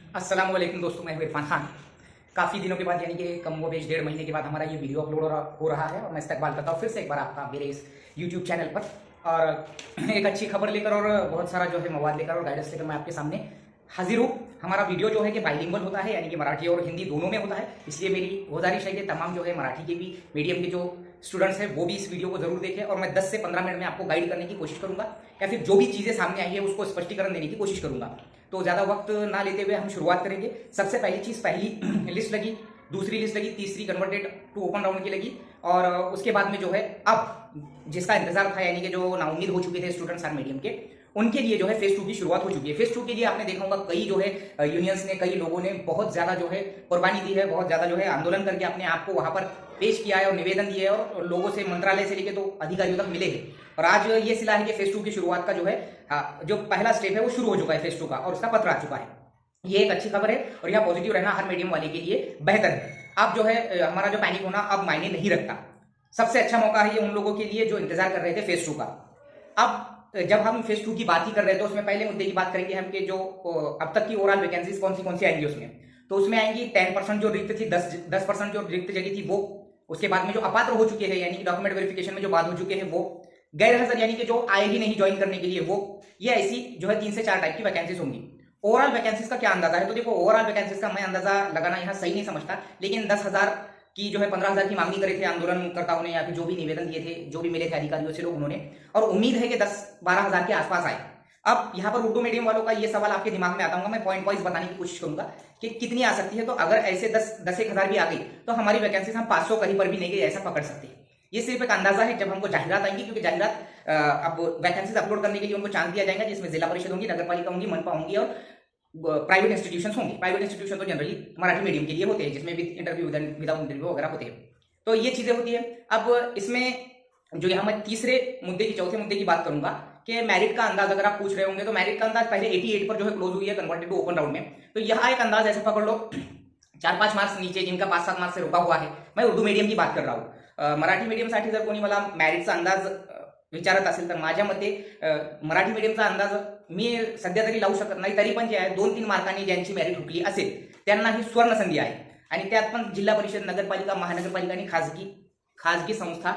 अस्सलाम वालेकुम दोस्तों, मैं हूं इरफान खान। काफ़ी दिनों के बाद यानी कि कम व बेश 1.5 महीने के बाद हमारा ये वीडियो अपलोड हो रहा है और मैं इस्तकबाल करता हूँ फिर से एक बार आपका मेरे इस यूट्यूब चैनल पर। और एक अच्छी खबर लेकर और बहुत सारा जो है मवाद लेकर और गाइडेंस लेकर मैं आपके सामने हाजिर हूँ। हमारा वीडियो जो है कि बाइलिंगुअल होता है, यानी कि मराठी और हिंदी दोनों में होता है। इसलिए मेरी गुजारिश है कि तमाम जो है मराठी के भी मीडियम के जो स्टूडेंट्स हैं वो भी इस वीडियो को जरूर देखें और मैं 10 से 15 मिनट में आपको गाइड करने की कोशिश करूंगा, या फिर जो भी चीज़ें सामने आई है उसको स्पष्टीकरण देने की कोशिश करूंगा। तो ज़्यादा वक्त ना लेते हुए हम शुरुआत करेंगे। सबसे पहली चीज़, पहली लिस्ट लगी, दूसरी लिस्ट लगी, तीसरी कन्वर्टेड टू ओपन राउंड की लगी, और उसके बाद में जो है अब जिसका इंतजार था, यानी कि जो नाउम्मीद हो चुके थे स्टूडेंट्स आर मीडियम के, उनके लिए जो है फेज 2 की शुरुआत हो चुकी है। फेज 2 के लिए आपने देखा होगा कई जो है यूनियंस ने, कई लोगों ने बहुत ज्यादा जो है कुर्बानी दी है, बहुत ज्यादा जो है आंदोलन करके अपने आप को वहां पर पेश किया है और निवेदन दिए है और लोगों से, मंत्रालय से लेकर तो अधिकारियों तक मिले हैं। और आज ये सिला है कि फेज 2 की शुरुआत का जो है जो पहला स्टेप है वो शुरू हो चुका है फेज 2 का, और उसका पत्र आ चुका है। ये एक अच्छी खबर है और यह पॉजिटिव रहना हर मीडियम वाले के लिए बेहतर है। अब जो है हमारा जो पैनिक होना अब मायने नहीं रखता। सबसे अच्छा मौका है ये उन लोगों के लिए जो इंतजार कर रहे थे फेज 2 का। अब जब हम फेज 2 की बात ही कर रहे थे तो उसमें पहले मुद्दे की बात करेंगे हम कि जो अब तक की ओवरऑल वैकेंसीज कौन सी आएंगी उसमें। तो उसमें आएंगी 10% जो रिक्त थी, 10% जो रिक्त जगह थी वो, उसके बाद में जो अपात्र हो चुके हैं यानी कि डॉक्यूमेंट वेरिफिकेशन में जो बाद हो चुके हैं वो, गैर हाजिर यानी कि जो आए ही नहीं ज्वाइन करने के लिए वो, ये ऐसी जो है 3 से 4 टाइप की वैकेंसीज होंगी। ओवरऑल वैकेंसीज का क्या अंदाजा है? तो देखो, ओवरऑल वैकेंसीज का मैं अंदाजा लगाना यहाँ सही नहीं समझता, लेकिन 10,000 की जो है 15,000 की मांगनी करे थे आंदोलनकर्ताओं ने, या फिर जो भी निवेदन दिए थे, जो भी मिले थे अधिकारियों से लोग, उन्होंने, और उम्मीद है कि 10-12,000 के आसपास आए। अब यहाँ पर उर्दू मीडियम वालों का ये सवाल आपके दिमाग में आता होगा, मैं पॉइंट वाइज बताने की कोशिश करूंगा कि कितनी आ सकती है। तो अगर ऐसे 10-1,000 भी आ गई तो हमारी वैकेंसीज हम 500 कहीं पर भी नहीं गई ऐसा पकड़ सकते हैं। ये सिर्फ एक अंदाजा है, जब हमको जाहिरात आएंगी, क्योंकि जाहिरात अब वैकेंसीज अपलोड करने के लिए उनको चांस दिया जाएगा, जिसमें जिला परिषद होंगी, नगर पालिका होंगी, मनपा होंगी और प्राइवेट इंस्टीट्यूशन होंगे। प्राइवेट इंस्टीट्यूशन तो जनरली मराठी मीडियम के लिए होते हैं, जिसमें विद इंटरव्यू विदाउट इंटरव्यू वगैरह होते हैं। तो ये चीजें होती है। अब इसमें जो यहाँ मैं तीसरे मुद्दे की, चौथे मुद्दे की बात करूंगा कि मेरिट का अंदाज अगर आप पूछ रहे होंगे, तो मेरिट का अंदाज पहले 88 पर जो है क्लोज हुई है कन्वर्टेड टू ओपन राउंड में। तो यहाँ एक अंदाज ऐसे पकड़ लो 4-5 मार्क्स नीचे, जिनका 5-7 मार्क्स से रुका हुआ है, मैं उर्दू मीडियम की बात कर रहा हूँ। मराठी मीडियमसाठी जर कोणी मला मेरिटचा अंदाज विचारत असेल तर माझ्या मते मराठी मीडियमचा अंदाज मी सध्या तरी लावू शकत नाही, तरी पण जे आहे 2-3 मार्कांनी ज्यांची मेरिट हुकली असेल त्यांना ही स्वर्ण संधी आहे। आणि त्यात पण जिल्हा परिषद, नगरपालिका, महानगरपालिका आणि खाजगी संस्था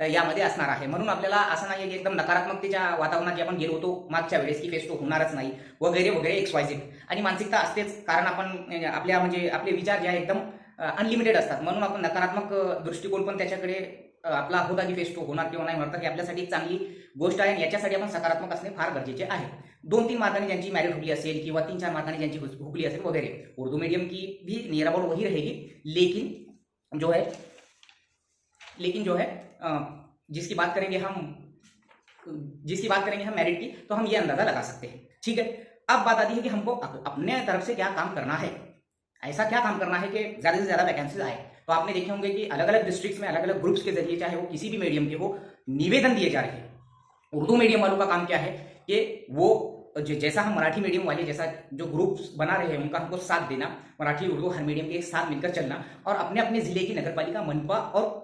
यामध्ये असणार आहे। म्हणून आपल्याला असं नाही की एकदम नकारात्मकतेच्या वातावरणात जे आपण गेलो होतो मागच्या वेळेस की फेज 2 होणारच नाही वगैरे वगैरे XYZ, आणि मानसिकता असतेच, कारण आपण आपल्या म्हणजे आपले विचार जे आहे एकदम अनलिमिटेड असतात, म्हणून आपण नकारात्मक दृष्टिकोन पण त्याच्याकडे आपला होता की फेज 2 होणार किंवा नाही होणार, तर ही आपल्यासाठी एक चांगली गोष्ट आहे आणि याच्यासाठी आपण सकारात्मक असणे फार गरजेचे आहे। 2-3 मार्कांनी ज्यांची मेरिट हुकली असेल किंवा 3-4 मार्कांनी ज्यांची हुकली असेल वगैरह, उर्दू मीडियम की भी नियर अबाउट वही रहेगी, लेकिन जो है जिसकी बात करेंगे हम मेरिट की, तो हम ये अंदाजा लगा सकते हैं। ठीक है, अब बात आती है कि हमको अपने तरफ से क्या काम करना है, ऐसा क्या काम करना है कि ज्यादा से ज्यादा वैकेंसीज आए। तो आपने देखे होंगे कि अलग अलग डिस्ट्रिक्ट्स में अलग अलग ग्रुप्स के जरिए, चाहे वो किसी भी मीडियम के हो, निवेदन दिए जा रहे हैं। उर्दू मीडियम वालों का काम क्या है कि वो जैसा हम मराठी मीडियम वाले जैसा जो ग्रुप्स बना रहे हैं उनका हमको साथ देना, मराठी उर्दू हर मीडियम के एक साथ मिलकर चलना और अपने अपने जिले की नगरपालिका, मनपा और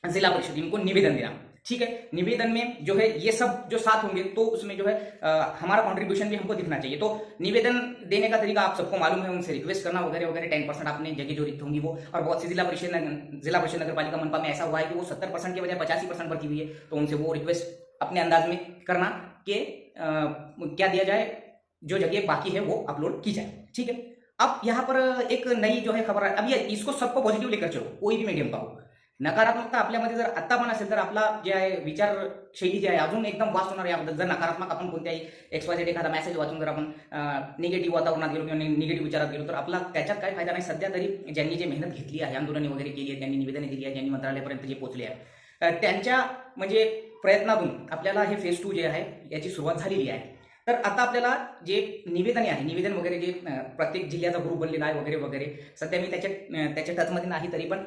जिला परिषद इनको निवेदन देना। ठीक है, निवेदन में जो है ये सब जो साथ होंगे तो उसमें जो है हमारा कंट्रीब्यूशन भी हमको दिखना चाहिए। तो निवेदन देने का तरीका आप सबको मालूम है, उनसे रिक्वेस्ट करना वगैरह वगैरह। 10% आपने जगह जो रिक्त होंगी वो, और बहुत सी जिला परिषद, नगरपालिका, मनपा में ऐसा हुआ है कि वो 70% के बजाय 85% भर्ती हुई है, तो उनसे वो रिक्वेस्ट अपने अंदाज में करना कि क्या दिया जाए, जो जगह बाकी है वो अपलोड की जाए। ठीक है, अब यहाँ पर एक नई जो है खबर है। अब ये इसको सबको पॉझिटिव्ह लेकर चलो, कोई भी मीडियम का हो। नकारात्मकता आपल्यामध्ये जर आता पण असेल तर आपला जे आहे विचारशैली जी आहे अजून एकदम वास्ट होणार याबद्दल। जर नकारात्मक आपण कोणत्याही XYZ एखादा मेसेज वाचून जर आपण निगेटिव्ह वातावरणात गेलो किंवा निगेटिव्ह विचारात गेलो तर आपला त्याच्यात काही फायदा नाही। सध्या तरी ज्यांनी जे मेहनत घेतली आहे, आंदोलने वगैरे केली आहे, ज्यांनी निवेदने दिली आहे, ज्यांनी मंत्रालयापर्यंत जे पोहोचले आहे, त्यांच्या म्हणजे प्रयत्नातून आपल्याला हे फेज 2 जे आहे याची सुरुवात झालेली आहे। तर आता आपल्याला जे निवेदन आहे, निवेदन वगैरे जे प्रत्येक जिल्ह्याचा ग्रुप बनलेला आहे वगैरे वगैरे, सध्या मी त्याच्या टचमध्ये नाही, तरी पण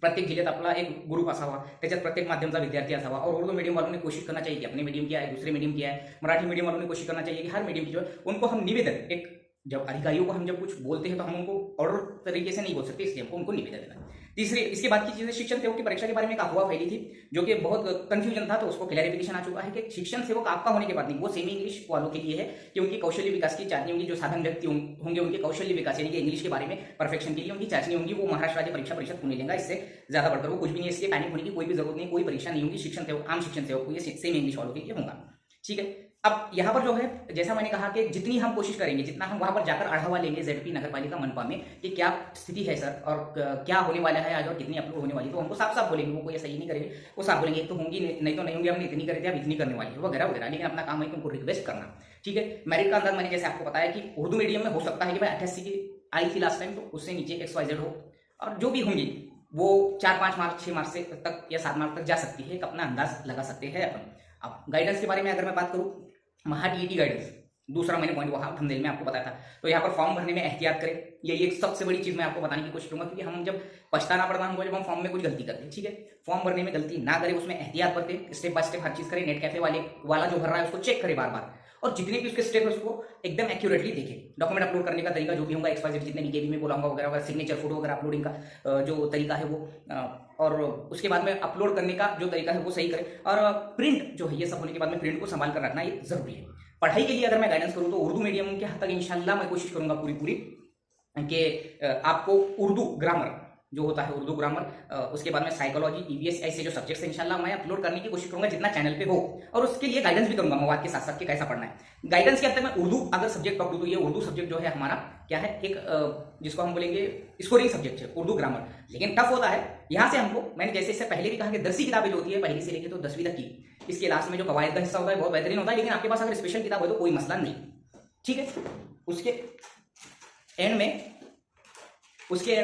प्रत्येक जिले अपना एक ग्रुप असावा, त्याच्यात प्रत्येक माध्यम का विद्यार्थी असावा। और उर्दू मीडियम वालों ने कोशिश करना चाहिए कि अपने मीडियम क्या है, दूसरे मीडियम क्या है, मराठी मीडियम वालों ने कोशिश करना चाहिए कि हर मीडियम की जो है उनको हम निवेदन, एक जब अधिकारियों को हम जब कुछ बोलते हैं तो हम उनको ऑर्डर तरीके से नहीं बोल सकते, इसलिए हमको उनको निवेदन देना। तीसरी इसके बाद की चीजें, शिक्षण सेवक की परीक्षा के बारे में एक अफवाह फैली थी जो कि बहुत कंफ्यूजन था, तो उसको क्लैरिफिकेशन आ चुका है कि शिक्षण सेवक आपका होने के बाद नहीं, वो सेमी इंग्लिश वालों के लिए है कि उनकी कौशल्य विकास की चाचनी होंगी। जो साधारण व्यक्ति होंगे उनके कौशल्य विकास यानी कि इंग्लिश के बारे में परफेक्शन के लिए उनकी चाचनी होंगी, वो महाराष्ट्र राज्य परीक्षा परिषद पुणे लेगा। इससे ज्यादा बढ़कर वो कुछ भी नहीं है, इसलिए पैनिक होने की कोई भी जरूरत नहीं, कोई परीक्षा नहीं होगी। शिक्षण सेवक, आम शिक्षण सेवक को ये सेमी इंग्लिश वालों के लिए होगा। ठीक है, अब यहाँ पर जो है, जैसा मैंने कहा कि जितनी हम कोशिश करेंगे, जितना हम वहां पर जाकर आढ़ावा लेंगे जेडपी नगर पालिका मनपा में कि क्या स्थिति है सर और क्या होने वाला है आज और कितनी अपलोड होने वाली, तो हमको साफ साफ बोलेंगे, वो कोई सही नहीं करेंगे, वो साफ बोलेंगे तो होंगी नहीं तो नहीं होंगी, हमने इतनी करी थी अब इतनी करने वाली है वगैरह वगैरह। लेकिन अपना काम है कि उनको रिक्वेस्ट करना। ठीक है, मेरिट का अंदाज मैंने जैसे आपको बताया कि उर्दू मीडियम में हो सकता है कि भाई 88 की आई थी लास्ट टाइम, तो उससे नीचे XYZ हो, और जो भी होंगी वो 4-5 मार्क्स 6 मार्क्स से तक या 7 मार्क्स तक जा सकती है, एक अपना अंदाज लगा सकते हैं अपन। अब गाइडेंस के बारे में अगर मैं बात करूं, महाटीईटी गाइडेंस दूसरा मैंने पॉइंट वहां थंबनेल में आपको बताया था, तो यहाँ पर फॉर्म भरने में एहतियात करें, यही एक सबसे बड़ी चीज मैं आपको बताने की कोशिश करूंगा, क्योंकि हम जब पछताना पड़ता हमको जब हम फॉर्म में कुछ गलती करते हैं। ठीक है, फॉर्म भरने में गलती ना करें, उसमें एहतियात बरतें, स्टेप बाय स्टेप हर चीज करें। नेट कैफे वाला जो भर रहा है उसको चेक करें बार बार, और जितने भी उसके स्टेप है उसको एकदम एक्यूरेटली देखें। डॉक्यूमेंट अपलोड करने का तरीका जो भी होगा, XYZ जितने भी केबी में बोलाऊंगा वगैरह वगैरह, सिग्नेचर फोटो वगैरह अपलोडिंग का जो तरीका है वो, और उसके बाद में अपलोड करने का जो तरीका है वो सही करें। और प्रिंट जो है, ये सब होने के बाद में प्रिंट को संभाल कर रखना ये जरूरी है। पढ़ाई के लिए अगर मैं गाइडेंस करूं तो उर्दू मीडियम के हद तक इंशाल्लाह मैं कोशिश करूंगा पूरी कि आपको उर्दू ग्रामर जो होता है, उर्दू ग्रामर, उसके बाद में साइकोलॉजी, EVS, ऐसे जो सब्जेक्ट्स हैं इंशाल्लाह मैं अपलोड करने की कोशिश करूंगा जितना चैनल पे हो, और उसके लिए गाइडेंस भी करूंगा मवाद के साथ साथ कि कैसा पढ़ना है। गाइडेंस के अंदर मैं उर्दू अगर सब्जेक्ट पकड़ूं तो ये उर्दू सब्जेक्ट जो है हमारा क्या है, एक जिसको हम बोलेंगे स्कोरिंग सब्जेक्ट है उर्दू ग्रामर, लेकिन टफ होता है। यहाँ से हमको, मैंने जैसे इससे पहले भी कहा कि दरसी किताबें जो होती है पहली से लेकर तो 10वीं तक की, इसके लास्ट में जो कवायद का हिस्सा होता है बहुत बेहतरीन होता है, लेकिन आपके पास अगर स्पेशल किताब है तो कोई मसला नहीं। ठीक है, उसके एंड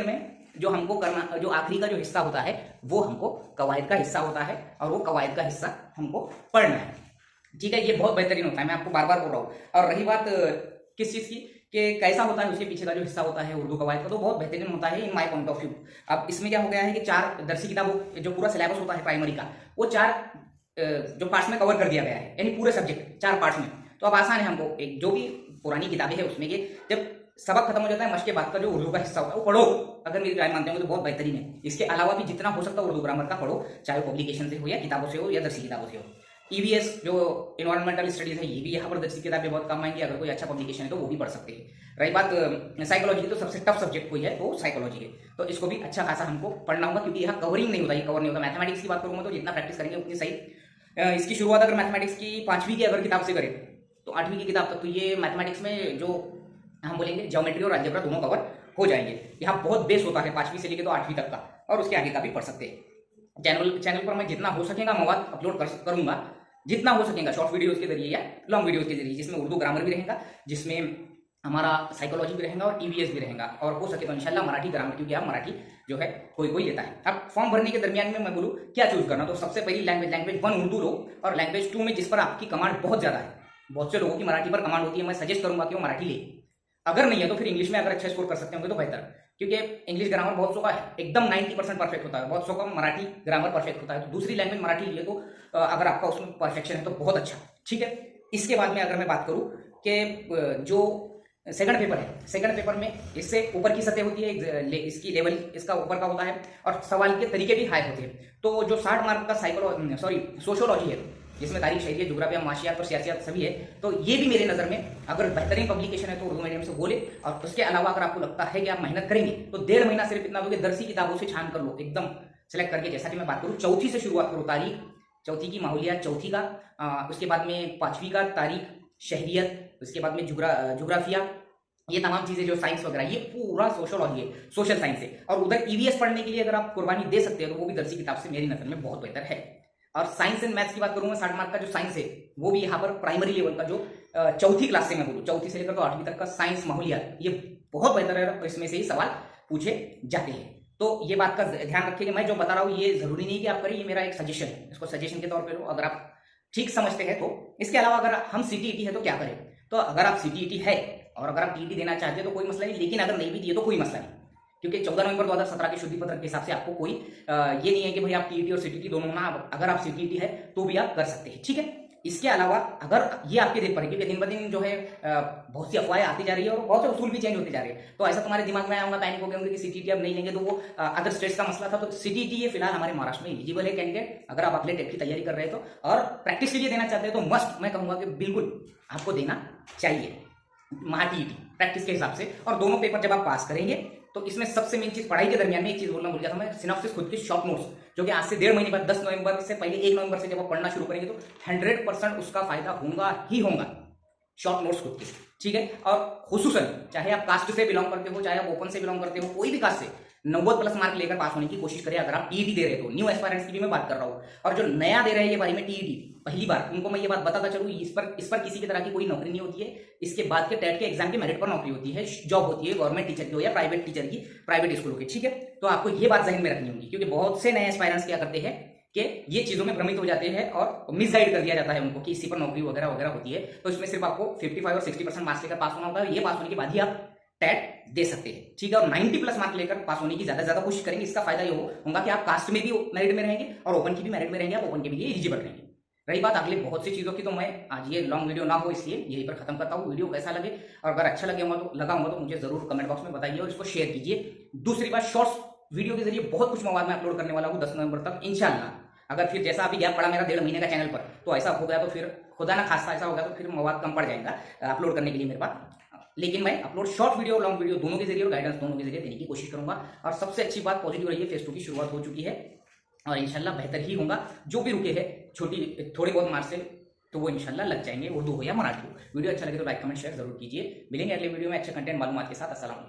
में जो हमको करना, जो आखिरी का जो हिस्सा होता है वो हमको कवायद का हिस्सा होता है, और वो कवायद का हिस्सा हमको पढ़ना है। ठीक है, ये बहुत बेहतरीन होता है, मैं आपको बार बार बोल रहा हूँ। और रही बात किस चीज की कि कैसा होता है उसके पीछे का जो हिस्सा होता है उर्दू कवायद का, तो बहुत बेहतरीन होता है in my point of view. अब इसमें क्या हो गया है कि 4 दरसी किताबों जो पूरा सिलेबस होता है प्राइमरी का, वो 4 जो पार्ट्स में कवर कर दिया गया है, यानी पूरे सब्जेक्ट 4 पार्ट्स में। तो अब आसान है हमको, एक जो भी पुरानी किताबें है उसमें के जब सबक खत्म हो जाता है, मश के बाद का जो उर्दू का हिस्सा होता है वो पढ़ो, अगर मेरी राय मानते हो तो बहुत बेहतरीन है। इसके अलावा भी जितना हो सकता है उर्दू ग्रामर का पढ़ो, चाहे वो पब्लिकेशन से हो या किताबों से हो या दरसी किताबों से हो। EVS जो इन्वायरमेंटल स्टडीज है, ये भी यहाँ पर दरसी किताबें बहुत काम आएंगी, अगर कोई अच्छा पब्लिकेशन है तो वो भी पढ़ सकते हैं। रही बात साइकोलॉजी की, तो सबसे टफ सब्जेक्ट कोई है तो साइकोलॉजी है, तो इसको भी अच्छा खासा हमको पढ़ना होगा, क्योंकि यहाँ कवरिंग नहीं होता, ये कवर नहीं होता। मैथमेटिक्स की बात करूंगा तो जितना प्रैक्टिस करेंगे उतनी सही। इसकी शुरुआत अगर मैथमेटिक्स की 5वीं की अगर किताब से करें तो 8वीं की किताब तक तो ये मैथमेटिक्स में जो हम बोलेंगे ज्योमेट्री और अलजेब्रा दोनों कवर हो जाएंगे। यहाँ बहुत बेस होता है 5वीं से लेकर तो 8वीं तक का, और उसके आगे का भी पढ़ सकते हैं। चैनल पर मैं जितना हो सकेगा मवाद अपलोड करूंगा, जितना हो सकेगा, शॉर्ट वीडियोस के जरिए या लॉन्ग वीडियोस के जरिए, जिसमें उर्दू ग्रामर भी रहेगा, जिसमें हमारा साइकोलॉजी भी रहेगा और EVS भी रहेगा, और हो सके तो इंशाल्लाह मराठी ग्रामर, क्योंकि आप मराठी जो है कोई लेता है। अब फॉर्म भरने के दरमियान में मैं बोलूँ क्या चूज करना, तो सबसे पहली लैंग्वेज 1 उर्दू लो, और लैंग्वेज 2 में जिस पर आपकी कमांड बहुत ज्यादा है, बहुत से लोगों की मराठी पर कमांड होती है, मैं सजेस्ट करूंगा कि वो मराठी ले। अगर नहीं है तो फिर इंग्लिश में अगर अच्छा स्कोर कर सकते होंगे तो बेहतर, क्योंकि इंग्लिश ग्रामर बहुत सौ का एकदम 90% परफेक्ट होता है, बहुत सौ का मराठी ग्रामर परफेक्ट होता है, तो दूसरी लैंग्वेज मराठी लिए तो अगर आपका उसमें परफेक्शन है तो बहुत अच्छा। ठीक है, इसके बाद में अगर मैं बात करूं कि जो सेकंड पेपर है, सेकंड पेपर में इससे ऊपर की सतह होती है, इसकी लेवल इसका ऊपर का होता है, और सवाल के तरीके भी हाई होते हैं। तो जो 60 मार्क का सोशियोलॉजी है, जिसमें तारीख, शहरियत, जोग्राफिया, माशियात और सियासियत सभी है, तो ये भी मेरे नजर में अगर बेहतरीन पब्लिकेशन है तो उर्दू मीडियम से बोले। और उसके अलावा अगर आपको लगता है कि आप मेहनत करेंगे तो 1.5 महीना सिर्फ इतना दोगे, दरसी किताबों से छान कर लो, एकदम सेलेक्ट करके। जैसा कि मैं बात करूँ, चौथी से शुरुआत करो, तारीख चौथी की, माहौलियात चौथी का, उसके बाद में 5वीं का तारीख, शहरियत, उसके बाद में जोग्राफिया, ये तमाम चीजें जो साइंस वगैरह, ये पूरा सोशियोलॉजी है, सोशल साइंस है। और उधर EVS पढ़ने के लिए अगर आप कुर्बानी दे सकते हो तो वो भी दरसी किताब से मेरी नजर में बहुत बेहतर है। और साइंस एंड मैथ्स की बात करूंगा, 60 मार्क का जो साइंस है वो भी यहाँ पर प्राइमरी लेवल का, जो चौथी क्लास से मैं बोलूँ, चौथी से लेकर तो 8वीं तक का साइंस, माहौलियात, ये बहुत बेहतर है, और इसमें से ही सवाल पूछे जाते हैं। तो ये बात का ध्यान रखिए कि मैं जो बता रहा हूँ ये जरूरी नहीं कि आप करें, ये मेरा एक सजेशन है, इसको सजेशन के तौर पर लो अगर आप ठीक समझते हैं तो। इसके अलावा अगर हम CTET है तो क्या करें, तो अगर आप CTET है और अगर आप TET देना चाहते हो तो कोई मसला नहीं, लेकिन अगर नहीं भी दिए तो कोई मसला नहीं, क्योंकि 14 नवंबर 2017 के शुद्धि पत्र के हिसाब से आपको कोई ये नहीं है कि भाई आप TET और CTET दोनों ना, अगर आप CTET है तो भी आप कर सकते हैं। ठीक है, इसके अलावा अगर ये आपके दिल पर है, क्योंकि दिन ब दिन जो है बहुत सी अफवाहें आती जा रही है और बहुत से उसूल भी चेंज होते जा रहे हैं, तो ऐसा तुम्हारे दिमाग में आया होगा, पैनिक हो गए होंगे कि सीटीटी अब नहीं लेंगे, तो वो अगर स्ट्रेस का मसला था तो सीटीटी ये फिलहाल हमारे महाराष्ट्र में एलिजिबल है कैंडिडेट। अगर आप अगले टेट की तैयारी कर रहे हो तो और प्रैक्टिस के लिए देना चाहते हैं तो मस्ट मैं कहूंगा कि बिल्कुल आपको देना चाहिए महाटीईटी प्रैक्टिस के हिसाब से। और दोनों पेपर जब आप पास करेंगे तो इसमें सबसे मेन चीज, पढ़ाई के दरमियान में एक चीज बोलना भूल गया था मैं, सिनॉप्सिस खुद के शॉर्ट नोट्स जो कि आज से 1.5 महीने बाद 10 नवंबर से पहले 1 नवंबर से जब आप पढ़ना शुरू करेंगे तो 100% उसका फायदा होगा ही होगा। शॉर्ट नोट्स खुद के, ठीक है। और खुसूसन चाहे आप कास्ट से बिलोंग करते हो, चाहे आप ओपन से बिलोंग करते हो, कोई भी कास्ट से 90+ मार्क लेकर पास होने की कोशिश करें अगर आप टीईटी दे रहे हो। न्यू एस्पायरेंट्स की भी मैं बात कर रहा हूँ, और जो नया दे रहे हैं ये बारे में टीईटी पहली बार, उनको मैं ये बात बताता चलूँ, इस पर किसी भी तरह की कोई नौकरी नहीं होती है। इसके बाद के टेट के एग्जाम के मेरिट पर नौकरी होती है, जॉब होती है गवर्नमेंट टीचर की हो या प्राइवेट टीचर की, प्राइवेट स्कूलों की, ठीक है। तो आपको ये बात जहन में रखनी होगी, क्योंकि बहुत से नए एस्पायरेंट्स क्या करते हैं कि ये चीजों में भ्रमित हो जाते हैं और मिसगाइड कर दिया जाता है उनको कि इसी पर नौकरी वगैरह वगैरह होती है। तो इसमें सिर्फ आपको 55 और 60% मार्क्स लेकर पास होना होता है। ये पास होने के बाद ही आप टेट दे सकते हैं, ठीक है। और 90+ मार्क लेकर पास होने की ज्यादा कोशिश करेंगे। इसका फायदा ये होगा कि आप कास्ट में भी मेरिट में रहेंगे और ओपन की भी मेरिट में रहेंगे, आप ओपन के भी लिए एलिजिबल रहेंगे। रही बात अगले बहुत सी चीजों की, तो मैं आज ये लॉन्ग वीडियो ना हो इसलिए यहीं पर खत्म करता हूँ। वीडियो कैसा लगे और अगर अच्छा लगा होगा तो मुझे जरूर कमेंट बॉक्स में बताइए और इसको शेयर कीजिए। दूसरी बात, शॉर्ट्स वीडियो के जरिए बहुत कुछ मवाद मैं अपलोड करने वाला हूँ 10 नवंबर तक इंशाल्लाह। अगर फिर जैसा अभी गैप पड़ा मेरा 1.5 महीने का चैनल पर, तो ऐसा हो गया तो फिर खुदा ना खास्ता ऐसा हो गया तो फिर मवाद कम पड़ जाएगा अपलोड करने के लिए मेरे पास। लेकिन मैं upload short video long video दोनों के जरिए और गाइडेंस दोनों के जरिए देने की कोशिश करूंगा। और सबसे अच्छी बात पॉजिटिव रही है, फेज 2 की शुरुआत हो चुकी है और इंशाल्लाह बेहतर ही होगा। जो भी रुके हैं थोड़ी बहुत मार्क्स से, तो वो इंशाल्लाह लग जाएंगे, उर्दू हो या मराठी हो। वीडियो अच्छा लगे तो लाइक कमेंट शेयर जरूर कीजिए। मिलेंगे अगले वीडियो में अच्छे कंटेंट मालूमात के साथ। अस्सलाम।